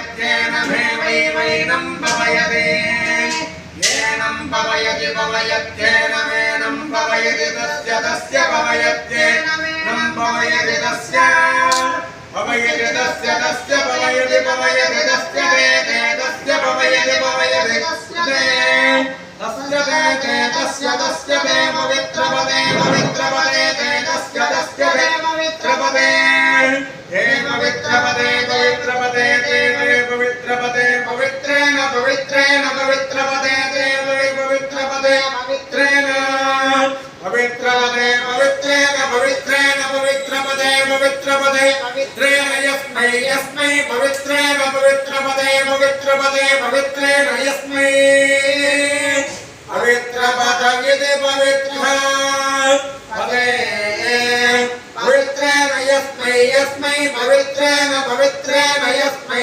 पवयत्येन मे वै वैनं पवयते येनं पवयति पवयत्येन मेनं पवयति तस्य तस्य पवयत्येन मेनं पवयति तस्य पवयति तस्य तस्य पवयति पवयति तस्य ते तस्य पवयति पवयति तस्य ते तस्य ते तस्य तस्य ते पवित्रपदे पवित्रपदे ते तस्य तस्य ते पवित्रपदे हे पवित्रपदे पवित्रपदे ते पवित्रपदे पवित्रेण पवित्रेण पवित्रपदे ते पवित्रपदे पवित्रेण पवित्रपदे पवित्रेण पवित्रेण पवित्रपदे पवित्रपदे पवित्रेण यस्मै यस्मै पवित्रेण पवित्रपदे पवित्रपदे